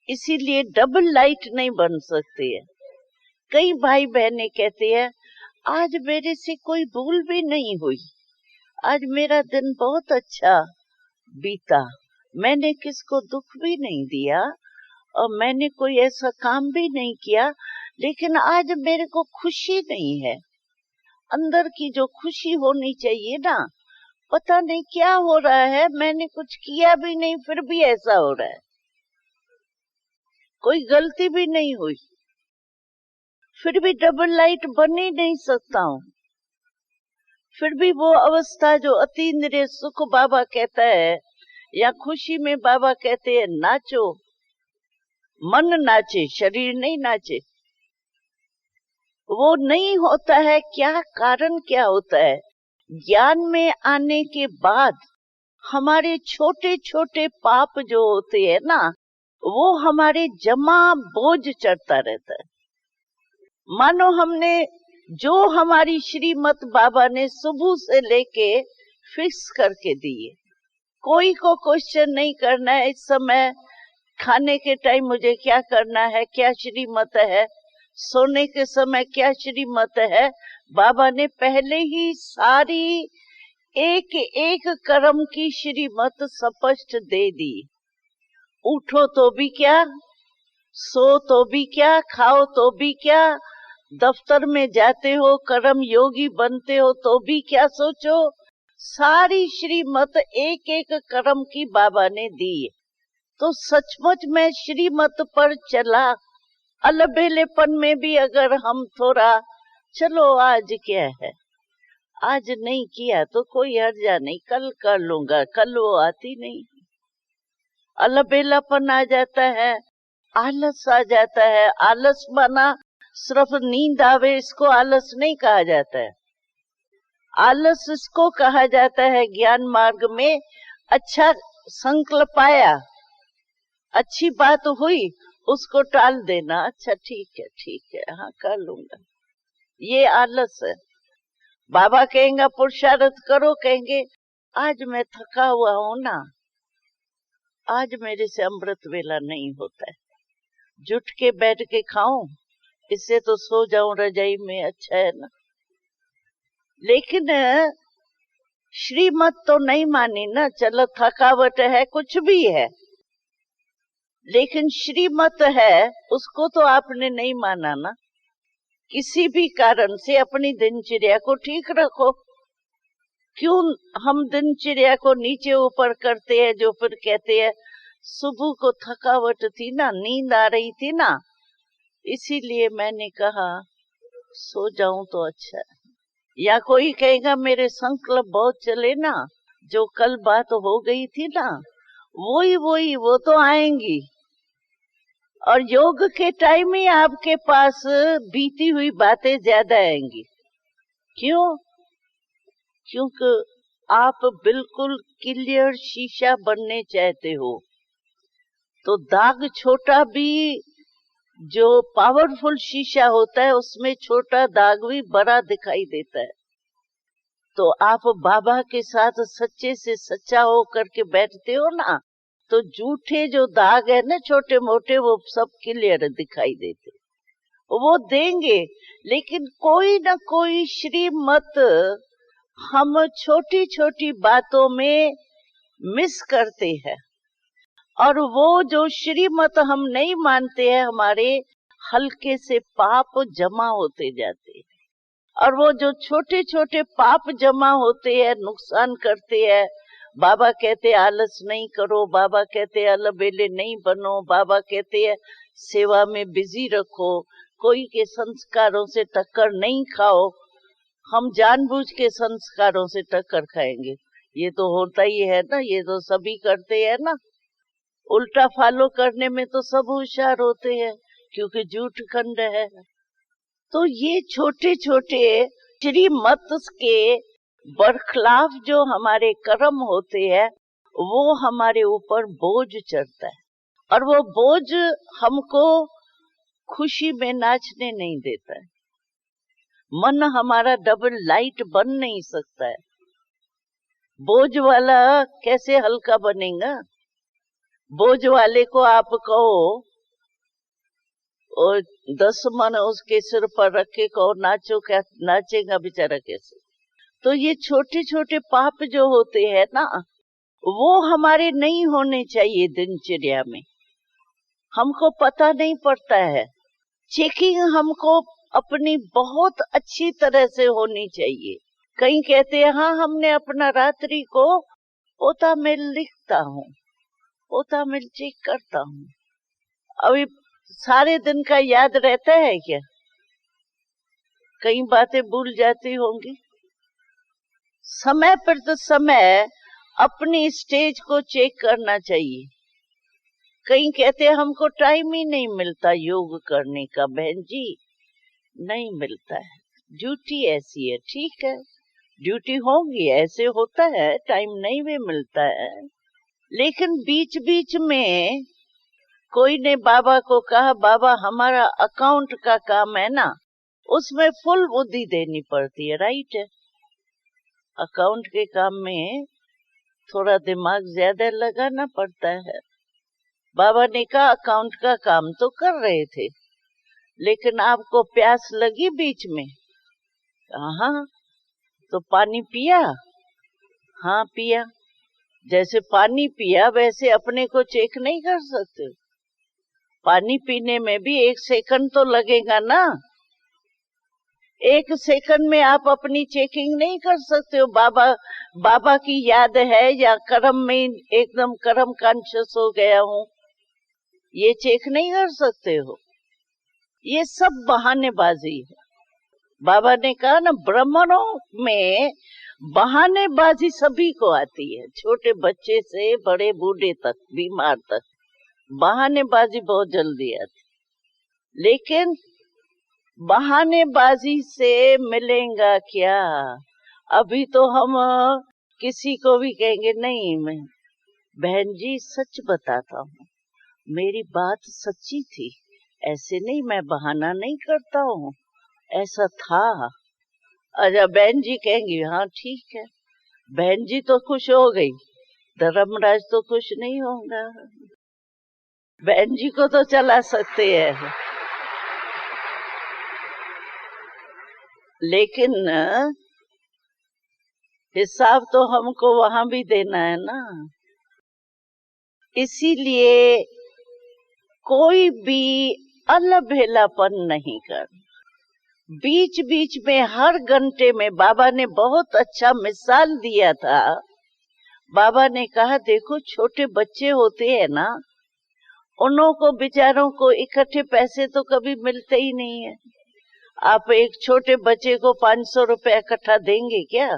इसीलिए डबल लाइट नहीं बन सकती है। कई भाई बहनें कहते हैं, आज मेरे से कोई भूल भी नहीं हुई, आज मेरा दिन बहुत अच्छा बीता, मैंने किसको दुख भी नहीं दिया और मैंने कोई ऐसा काम भी नहीं किया, लेकिन आज मेरे को खुशी नहीं है, अंदर की जो खुशी होनी चाहिए ना, पता नहीं क्या हो रहा है, मैंने कुछ किया भी नहीं फिर भी ऐसा हो रहा है, कोई गलती भी नहीं हुई फिर भी डबल लाइट बन ही नहीं सकता हूँ। फिर भी वो अवस्था जो अतीन्द्रिय सुख बाबा कहता है, या खुशी में बाबा कहते हैं नाचो, मन नाचे शरीर नहीं नाचे, वो नहीं होता है। क्या कारण क्या होता है? ज्ञान में आने के बाद हमारे छोटे छोटे पाप जो होते हैं ना, वो हमारे जमा बोझ चढ़ता रहता है। मानो हमने जो हमारी श्रीमत बाबा ने सुबह से लेके फिक्स करके दी है, कोई को क्वेश्चन नहीं करना है इस समय खाने के टाइम मुझे क्या करना है, क्या श्रीमत है, सोने के समय क्या श्रीमत है। बाबा ने पहले ही सारी एक एक कर्म की श्रीमत स्पष्ट दे दी। उठो तो भी क्या, सो तो भी क्या, खाओ तो भी क्या, दफ्तर में जाते हो कर्म योगी बनते हो तो भी क्या सोचो, सारी श्रीमत एक एक कर्म की बाबा ने दी। तो सचमुच में श्रीमत पर चला। अलबेलेपन में भी अगर हम थोड़ा चलो आज क्या है, आज नहीं किया तो कोई हर्जा नहीं, कल कर लूंगा, कल वो आती नहीं। अलबेलापन आ जाता है, आलस आ जाता है। आलस माना सिर्फ नींद आवे इसको आलस नहीं कहा जाता है। आलस इसको कहा जाता है ज्ञान मार्ग में, अच्छा संकल्प आया, अच्छी बात हुई, उसको टाल देना, अच्छा ठीक है हाँ कर लूंगा, ये आलस है। बाबा कहेंगे पुरुषार्थ करो, कहेंगे आज मैं थका हुआ हूं ना, आज मेरे से अमृत वेला नहीं होता है, जुट के बैठ के खाऊं, इससे तो सो जाऊं रजाई में, अच्छा है ना। लेकिन श्रीमत तो नहीं मानी ना, चलो थकावट है कुछ भी है, लेकिन श्रीमत है उसको तो आपने नहीं माना ना। किसी भी कारण से अपनी दिनचर्या को ठीक रखो। क्यों हम दिनचर्या को नीचे ऊपर करते हैं, जो फिर कहते हैं सुबह को थकावट थी ना, नींद आ रही थी ना, इसीलिए मैंने कहा सो जाऊं तो अच्छा है। या कोई कहेगा मेरे संकल्प बहुत चले ना, जो कल बात हो गई थी ना वही वो तो आएंगी, और योग के टाइम ही आपके पास बीती हुई बातें ज्यादा आएंगी। क्यों? क्योंकि आप बिल्कुल क्लियर शीशा बनने चाहते हो, तो दाग छोटा भी, जो पावरफुल शीशा होता है उसमें छोटा दाग भी बड़ा दिखाई देता है। तो आप बाबा के साथ सच्चे से सच्चा हो करके बैठते हो ना, तो झूठे जो दाग है ना छोटे मोटे, वो सब क्लियर दिखाई देते, वो देंगे। लेकिन कोई ना कोई श्रीमत हम छोटी छोटी बातों में मिस करते हैं, और वो जो श्रीमत हम नहीं मानते हैं, हमारे हल्के से पाप जमा होते जाते हैं, और वो जो छोटे छोटे पाप जमा होते हैं नुकसान करते हैं। बाबा कहते आलस नहीं करो, बाबा कहते अलबेले नहीं बनो, बाबा कहते हैं सेवा में बिजी रखो, कोई के संस्कारों से टक्कर नहीं खाओ। हम जानबूझ के संस्कारों से टक्कर खाएंगे, ये तो होता ही है ना, ये तो सभी करते हैं ना। उल्टा फॉलो करने में तो सब होशियार होते हैं, क्योंकि झूठ खंड है। तो ये छोटे छोटे श्रीमत के बरखिलाफ जो हमारे कर्म होते हैं, वो हमारे ऊपर बोझ चढ़ता है, और वो बोझ हमको खुशी में नाचने नहीं देता है। मन हमारा डबल लाइट बन नहीं सकता है। बोझ वाला कैसे हल्का बनेगा? बोझ वाले को आप कहो और 10 मन उसके सिर पर रखे को नाचो, क्या नाचेगा बेचारा कैसे? तो ये छोटे छोटे पाप जो होते हैं ना, वो हमारे नहीं होने चाहिए दिनचर्या में। हमको पता नहीं पड़ता है, चेकिंग हमको अपनी बहुत अच्छी तरह से होनी चाहिए। कई कहते हैं हाँ हमने अपना रात्रि को पोता में लिखता हूँ, पोता में चेक करता हूँ। अभी सारे दिन का याद रहता है क्या? कई बातें भूल जाती होंगी। समय पर तो समय अपनी स्टेज को चेक करना चाहिए। कई कहते हैं हमको टाइम ही नहीं मिलता योग करने का। बहन जी नहीं मिलता है, ड्यूटी ऐसी है। ठीक है, ड्यूटी होगी, ऐसे होता है, टाइम नहीं भी मिलता है। लेकिन बीच बीच में कोई ने बाबा को कहा बाबा हमारा अकाउंट का काम है ना, उसमें फुल बुद्धि देनी पड़ती है। राइट है, अकाउंट के काम में थोड़ा दिमाग ज्यादा लगाना पड़ता है। बाबा ने कहा अकाउंट का काम तो कर रहे थे, लेकिन आपको प्यास लगी बीच में? हाँ, तो पानी पिया? हाँ पिया। जैसे पानी पिया वैसे अपने को चेक नहीं कर सकते। पानी पीने में भी 1 सेकंड तो लगेगा ना। 1 सेकंड में आप अपनी चेकिंग नहीं कर सकते हो। बाबा की याद है या कर्म में एकदम कर्म कॉन्शियस हो गया हूँ, ये चेक नहीं कर सकते हो। ये सब बहानेबाजी है। बाबा ने कहा ना, ब्राह्मणों में बहानेबाजी सभी को आती है, छोटे बच्चे से बड़े बूढ़े तक, बीमार तक, बहानेबाजी बहुत जल्दी आती। लेकिन बहानेबाजी से मिलेगा क्या? अभी तो हम किसी को भी कहेंगे नहीं, मैं बहन जी सच बताता हूँ, मेरी बात सच्ची थी, ऐसे नहीं, मैं बहाना नहीं करता हूँ, ऐसा था। अच्छा, बहन जी कहेंगी हाँ ठीक है। बहन जी तो खुश हो गई, धर्मराज तो खुश नहीं होगा। बहन जी को तो चला सकते हैं, लेकिन हिसाब तो हमको वहां भी देना है ना। इसीलिए कोई भी अलबेलापन नहीं कर। बीच बीच में हर घंटे में बाबा ने बहुत अच्छा मिसाल दिया था। बाबा ने कहा देखो छोटे बच्चे होते हैं ना, उन्हों को बेचारों को इकट्ठे पैसे तो कभी मिलते ही नहीं है। आप एक छोटे बच्चे को 500 रुपया इकट्ठा देंगे क्या?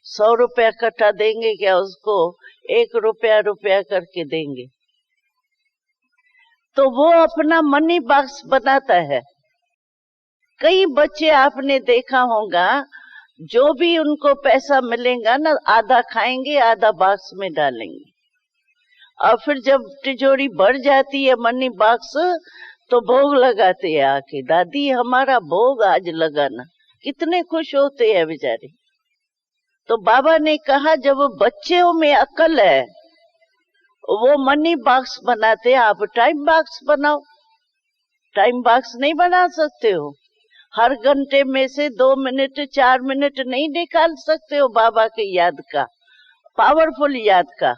100 रुपया इकट्ठा देंगे क्या? उसको 1 रुपया करके देंगे तो वो अपना मनी बॉक्स बनाता है। कई बच्चे आपने देखा होगा, जो भी उनको पैसा मिलेगा ना, आधा खाएंगे आधा बॉक्स में डालेंगे, और फिर जब तिजोरी भर जाती है मनी बॉक्स, तो भोग लगाते हैं आके, दादी हमारा भोग आज लगाना। कितने खुश होते हैं बेचारे। तो बाबा ने कहा जब बच्चों में अकल है, वो मनी बॉक्स बनाते, आप टाइम बॉक्स बनाओ। टाइम बॉक्स नहीं बना सकते हो? हर घंटे में से 2 मिनट 4 मिनट नहीं निकाल सकते हो बाबा के याद का, पावरफुल याद का?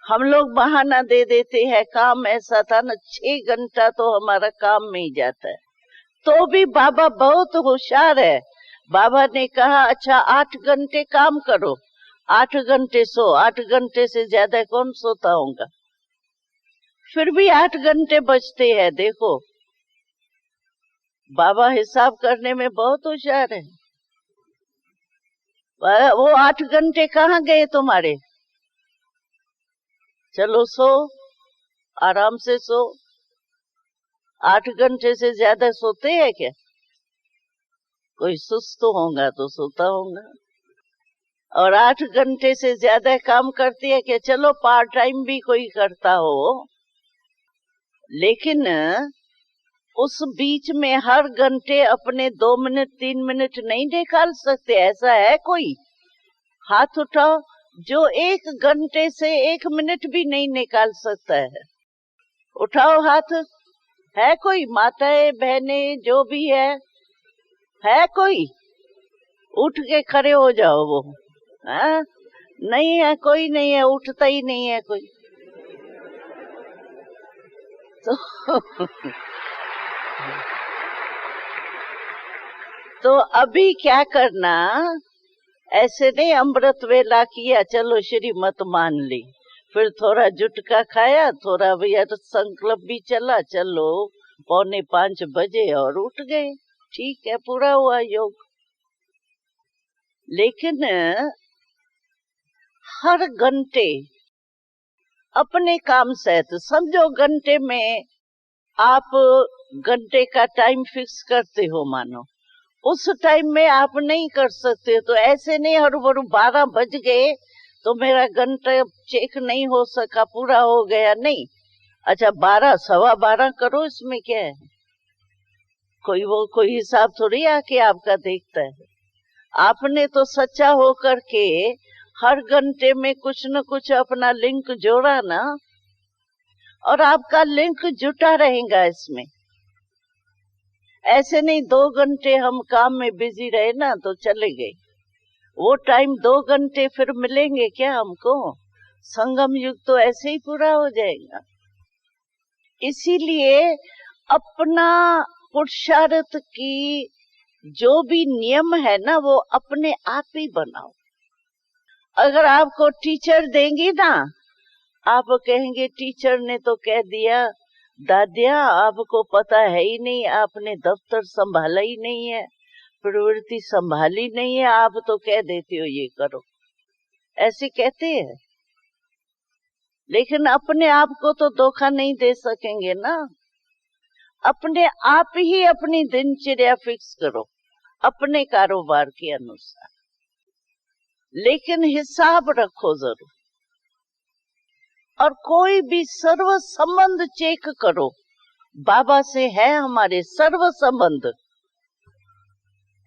हम लोग बहाना दे देते हैं, काम ऐसा था ना, 6 घंटा तो हमारा काम में ही जाता है। तो भी बाबा बहुत होशियार है। बाबा ने कहा अच्छा 8 घंटे काम करो, 8 घंटे सो। 8 घंटे से ज्यादा कौन सोता होगा? फिर भी 8 घंटे बचते हैं। देखो बाबा हिसाब करने में बहुत होशियार है। वो 8 घंटे कहाँ गए तुम्हारे? चलो सो, आराम से सो। 8 घंटे से ज्यादा सोते हैं क्या? कोई सुस्त होगा तो सोता होगा। और 8 घंटे से ज्यादा काम करती है क्या? चलो पार्ट टाइम भी कोई करता हो, लेकिन उस बीच में हर घंटे अपने 2 मिनट 3 मिनट नहीं निकाल सकते। ऐसा है कोई? हाथ उठाओ जो 1 घंटे से 1 मिनट भी नहीं निकाल सकता है। उठाओ हाथ। है कोई? माताएं बहनें जो भी है कोई? उठ के खड़े हो जाओ। वो नहीं है, कोई नहीं है, उठता ही नहीं है कोई। तो तो अभी क्या करना, ऐसे नहीं अमृत वेला किया चलो श्रीमत मान ली, फिर थोड़ा जुटका खाया, थोड़ा भैया संकल्प भी चला, चलो 4:45 बजे और उठ गए, ठीक है, पूरा हुआ योग। लेकिन हर घंटे अपने काम से, तो समझो घंटे में आप घंटे का टाइम फिक्स करते हो, मानो उस टाइम में आप नहीं कर सकते, तो ऐसे नहीं हर बार 12 बज गए तो मेरा घंटा चेक नहीं हो सका, पूरा हो गया, नहीं। अच्छा 12 सवा 12 करो, इसमें क्या है, कोई हिसाब थोड़ी आके आपका देखता है। आपने तो सच्चा होकर के हर घंटे में कुछ न कुछ अपना लिंक जोड़ा ना, और आपका लिंक जुटा रहेगा इसमें। ऐसे नहीं 2 घंटे हम काम में बिजी रहे ना तो चले गए, वो टाइम 2 घंटे फिर मिलेंगे क्या हमको? संगम युग तो ऐसे ही पूरा हो जाएगा। इसीलिए अपना पुरुषार्थ की जो भी नियम है ना, वो अपने आप ही बनाओ। अगर आपको टीचर देंगी ना, आप कहेंगे टीचर ने तो कह दिया, दादिया आपको पता है ही नहीं, आपने दफ्तर संभाला ही नहीं है, प्रवृत्ति संभाली नहीं है, आप तो कह देते हो ये करो, ऐसे कहते हैं। लेकिन अपने आप को तो धोखा नहीं दे सकेंगे ना। अपने आप ही अपनी दिनचर्या फिक्स करो अपने कारोबार के अनुसार, लेकिन हिसाब रखो जरूर। और कोई भी सर्व संबंध चेक करो, बाबा से है हमारे सर्व संबंध।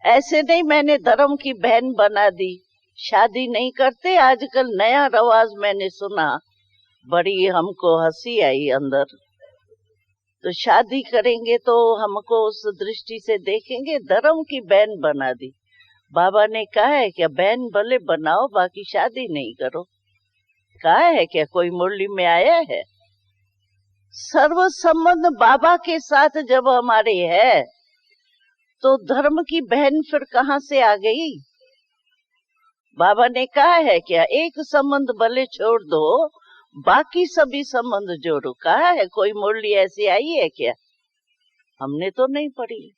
ऐसे नहीं मैंने धर्म की बहन बना दी, शादी नहीं करते आजकल, नया रवाज मैंने सुना, बड़ी हमको हंसी आई अंदर। तो शादी करेंगे तो हमको उस दृष्टि से देखेंगे, धर्म की बहन बना दी। बाबा ने कहा है क्या बहन भले बनाओ, बाकी शादी नहीं करो? कहा है क्या? कोई मुरली में आया है? सर्व संबंध बाबा के साथ जब हमारे है तो धर्म की बहन फिर कहाँ से आ गई? बाबा ने कहा है क्या एक संबंध भले छोड़ दो, बाकी सभी संबंध जोड़ो? कहा है? कोई मुरली ऐसी आई है क्या? हमने तो नहीं पढ़ी।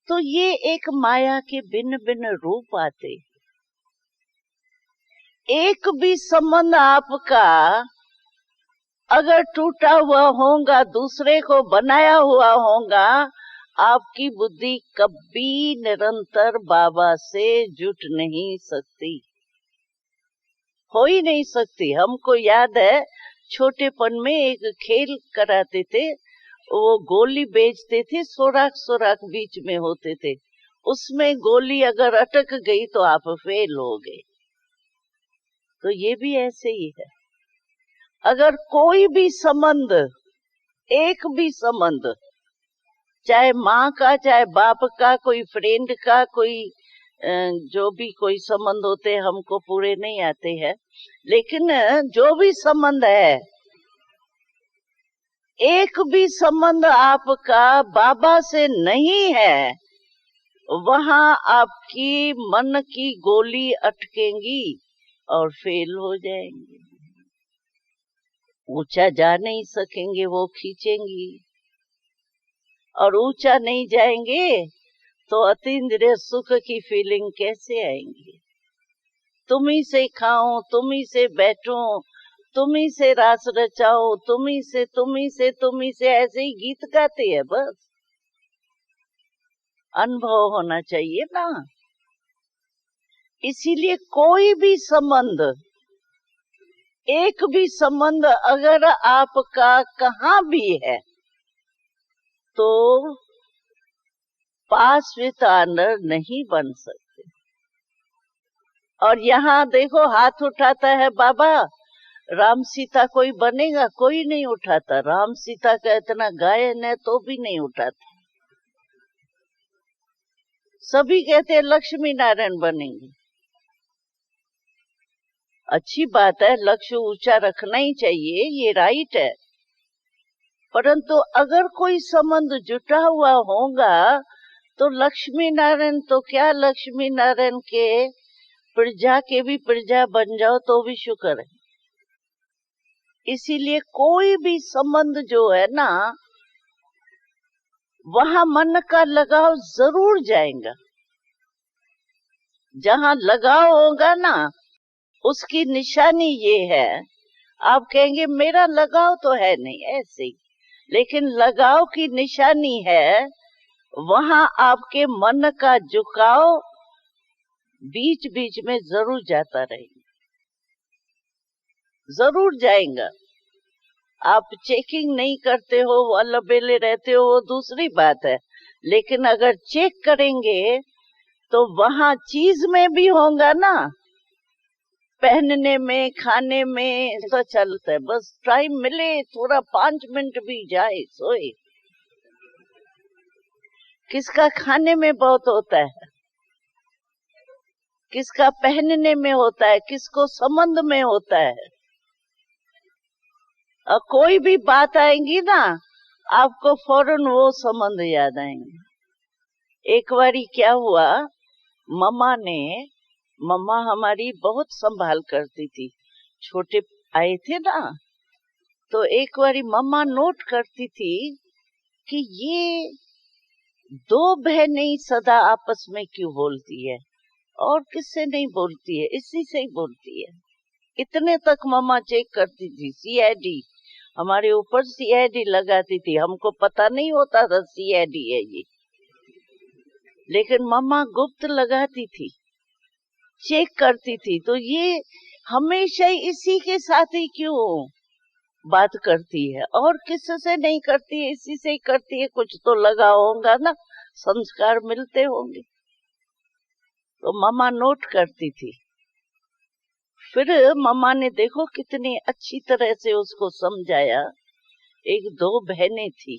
तो ये एक माया के भिन्न भिन्न रूप आते। एक भी संबंध आपका अगर टूटा हुआ होगा, दूसरे को बनाया हुआ होगा, आपकी बुद्धि कभी निरंतर बाबा से जुट नहीं सकती, हो ही नहीं सकती। हमको याद है छोटेपन में एक खेल कराते थे, वो गोली बेचते थे, सुराख सुराख बीच में होते थे, उसमें गोली अगर अटक गई तो आप फेल हो गए। तो ये भी ऐसे ही है। अगर कोई भी संबंध, एक भी संबंध, चाहे माँ का चाहे बाप का, कोई फ्रेंड का, कोई जो भी कोई संबंध होते हैं, हमको पूरे नहीं आते हैं, लेकिन जो भी संबंध है, एक भी संबंध आपका बाबा से नहीं है, वहां आपकी मन की गोली अटकेंगी और फेल हो जाएंगे, ऊंचा जा नहीं सकेंगे, वो खींचेंगी। और ऊंचा नहीं जाएंगे तो अतीन्द्रिय सुख की फीलिंग कैसे आएंगी? तुम्ही से खाऊं, तुम्ही से बैठूं, तुम्ही से रास रचाओ, तुम्ही से तुम्ही से तुम्ही से, ऐसे ही गीत गाते हैं बस। अनुभव होना चाहिए ना। इसीलिए कोई भी संबंध, एक भी संबंध अगर आपका कहाँ भी है तो पास विद ऑनर नहीं बन सकते। और यहाँ देखो हाथ उठाता है बाबा, राम सीता कोई बनेगा? कोई नहीं उठाता। राम सीता का इतना गायन है तो भी नहीं उठाता। सभी कहते हैं लक्ष्मी नारायण बनेंगे। अच्छी बात है, लक्ष्य ऊंचा रखना ही चाहिए, ये राइट है। परंतु अगर कोई संबंध जुटा हुआ होगा तो लक्ष्मी नारायण तो क्या, लक्ष्मी नारायण के प्रजा के भी प्रजा बन जाओ तो भी शुक्र है। इसीलिए कोई भी संबंध जो है ना, वहां मन का लगाव जरूर जाएगा। जहां लगाव होगा ना, उसकी निशानी ये है, आप कहेंगे मेरा लगाव तो है नहीं, ऐसे ही, लेकिन लगाव की निशानी है वहां आपके मन का झुकाव बीच बीच में जरूर जाता रहेगा, जरूर जाएगा। आप चेकिंग नहीं करते हो, अलबेले रहते हो, वो दूसरी बात है, लेकिन अगर चेक करेंगे तो वहां चीज में भी होगा ना, पहनने में, खाने में, तो चलता है। बस टाइम मिले थोड़ा 5 मिनट भी जाए सोए। किसका खाने में बहुत होता है, किसका पहनने में होता है, किसको संबंध में होता है। और कोई भी बात आएगी ना, आपको फौरन वो संबंध याद आएंगे। एक बारी क्या हुआ, मम्मा हमारी बहुत संभाल करती थी, छोटे आए थे ना, तो एक बारी मम्मा नोट करती थी कि ये 2 बहनें सदा आपस में क्यों बोलती है और किससे नहीं बोलती है, इसी से ही बोलती है। इतने तक मम्मा चेक करती थी, सीआईडी हमारे ऊपर सीआईडी लगाती थी, हमको पता नहीं होता था सीआईडी है ये, लेकिन मम्मा गुप्त लगाती थी, चेक करती थी। तो ये हमेशा इसी के साथ ही क्यों बात करती है और किससे नहीं करती है, इसी से ही करती है, कुछ तो लगा होगा ना, संस्कार मिलते होंगे। तो मम्मा नोट करती थी। फिर मम्मा ने देखो कितनी अच्छी तरह से उसको समझाया। 1-2 बहनें थी,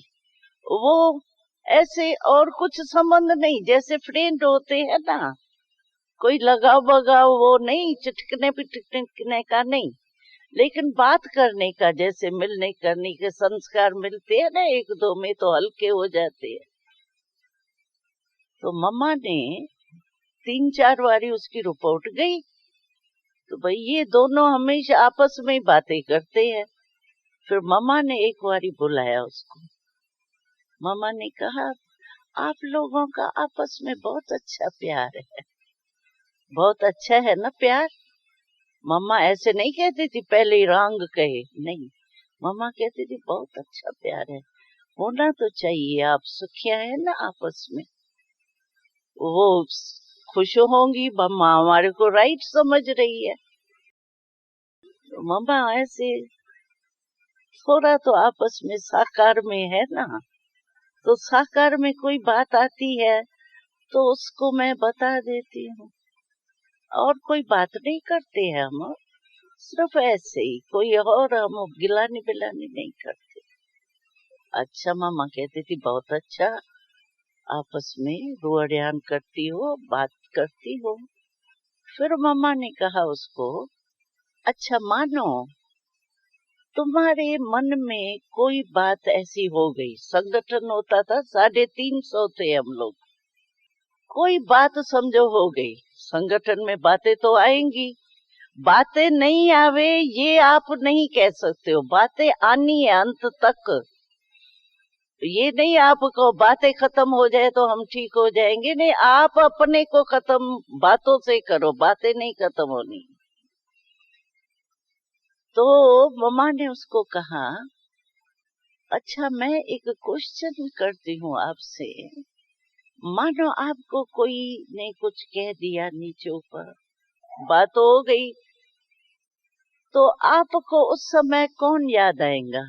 वो ऐसे और कुछ संबंध नहीं, जैसे फ्रेंड होते हैं ना, कोई लगाव बगाव वो नहीं, चिटकने पिटकने का नहीं, लेकिन बात करने का, जैसे मिलने करने के संस्कार मिलते हैं ना 1-2 में, तो हल्के हो जाते हैं। तो मम्मा ने 3-4 बारी उसकी रिपोर्ट गई, तो भाई ये दोनों हमेशा आपस में ही बातें करते हैं। फिर मम्मा ने एक बारी बुलाया उसको, मम्मा ने कहा आप लोगों का आपस में बहुत अच्छा प्यार है, बहुत अच्छा है ना प्यार। मम्मा ऐसे नहीं कहती थी, पहले ही रंग कहे, नहीं, मम्मा कहती थी बहुत अच्छा प्यार है, होना तो चाहिए, आप सुखिया है ना आपस में। वो खुश होंगी, मम्मा हमारे को राइट समझ रही है। तो मम्मा ऐसे थोड़ा तो आपस में साकार में है ना, तो साकार में कोई बात आती है तो उसको मैं बता देती हूँ, और कोई बात नहीं करते हैं हम, सिर्फ ऐसे ही, कोई और हम गिलानी बिलानी नहीं करते। अच्छा, मम्मा कहती थी बहुत अच्छा, आपस में रुआड़ियान करती हो, बात करती हो। फिर मम्मा ने कहा उसको, अच्छा मानो तुम्हारे मन में कोई बात ऐसी हो गई, संगठन होता था, 350 थे हम लोग, कोई बात समझो हो गई, संगठन में बातें तो आएंगी, बातें नहीं आवे ये आप नहीं कह सकते हो, बातें आनी है अंत तक। ये नहीं आपको बातें खत्म हो जाए तो हम ठीक हो जाएंगे, नहीं, आप अपने को खत्म बातों से करो, बातें नहीं खत्म होनी। तो मम्मा ने उसको कहा, अच्छा मैं एक क्वेश्चन करती हूँ आपसे, मानो आपको कोई ने कुछ कह दिया नीचे ऊपर, बात हो गई, तो आपको उस समय कौन याद आएगा?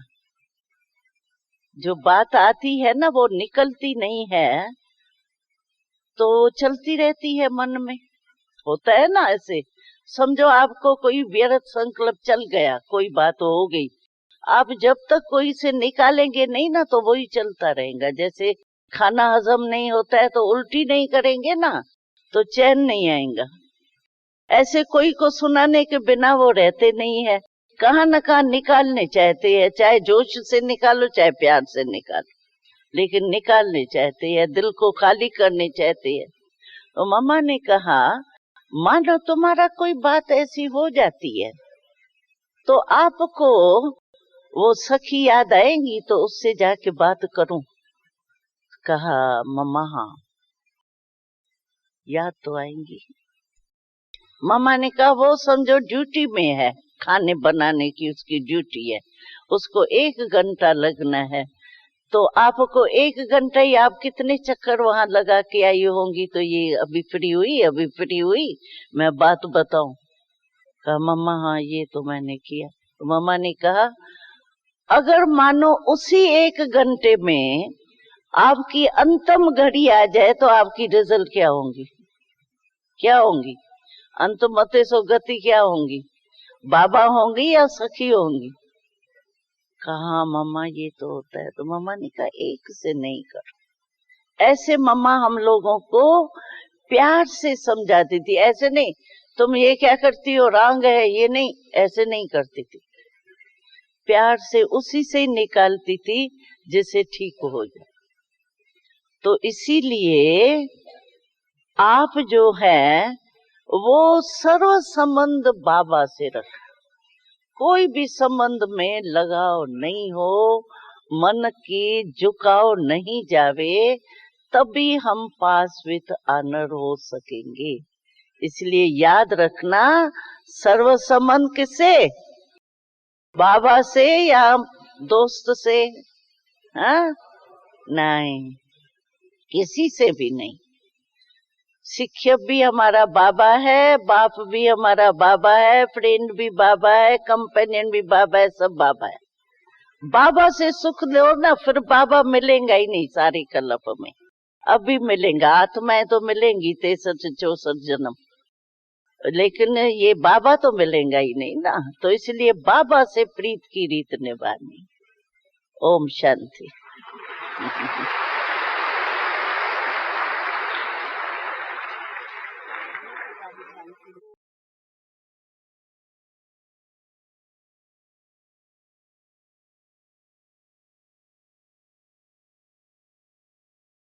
जो बात आती है ना वो निकलती नहीं है, तो चलती रहती है मन में, होता है ना ऐसे। समझो आपको कोई व्यर्थ संकल्प चल गया, कोई बात हो गई, आप जब तक कोई से निकालेंगे नहीं ना तो वही चलता रहेगा। जैसे खाना हजम नहीं होता है तो उल्टी नहीं करेंगे ना तो चैन नहीं आएगा, ऐसे कोई को सुनाने के बिना वो रहते नहीं है, कहाँ न कहाँ निकालने चाहते हैं, चाहे जोश से निकालो चाहे प्यार से निकालो। लेकिन निकालने चाहते हैं, दिल को खाली करने चाहते हैं। तो मम्मा ने कहा, मानो तुम्हारा कोई बात ऐसी हो जाती है तो आपको वो सखी याद आएंगी, तो उससे जाके बात करूं। कहा, मम्मा हाँ याद तो आएंगी। मम्मा ने कहा, वो समझो ड्यूटी में है, खाने बनाने की उसकी ड्यूटी है, उसको 1 घंटा लगना है। तो आपको 1 घंटा ही, आप कितने चक्कर वहां लगा के आई होंगी, तो ये अभी फ्री हुई, अभी फ्री हुई, मैं बात बताऊं। कहा, मम्मा हाँ ये तो मैंने किया। तो मम्मा ने कहा, अगर मानो उसी 1 घंटे में आपकी अंतिम घड़ी आ जाए तो आपकी रिजल्ट क्या होंगी? क्या होंगी? अंतमते सो गति क्या होंगी? बाबा होंगी या सखी होंगी? कहा, मम्मा ये तो होता है। तो मम्मा ने कहा, एक से नहीं कर। ऐसे मम्मा हम लोगों को प्यार से समझाती थी, ऐसे नहीं तुम ये क्या करती हो, रंग है ये नहीं, ऐसे नहीं करती थी। प्यार से उसी से निकालती थी जिसे ठीक हो जाए। तो इसीलिए आप जो है वो सर्व संबंध बाबा से रख, कोई भी संबंध में लगाव नहीं हो, मन की झुकाव नहीं जावे, तभी हम पास विथ ऑनर हो सकेंगे। इसलिए याद रखना, सर्व संबंध किससे? बाबा से या दोस्त से? हाँ नहीं, किसी से भी नहीं। शिक्षक भी हमारा बाबा है, बाप भी हमारा बाबा है, फ्रेंड भी बाबा है, कंपेनियन भी बाबा है, सब बाबा है। बाबा से सुख लो ना, फिर बाबा मिलेगा ही नहीं सारी कल्प में। अभी मिलेगा, आत्माएं तो मिलेंगी 63-64 जन्म, लेकिन ये बाबा तो मिलेगा ही नहीं ना। तो इसलिए बाबा से प्रीत की रीत निभानी। ओम शांति।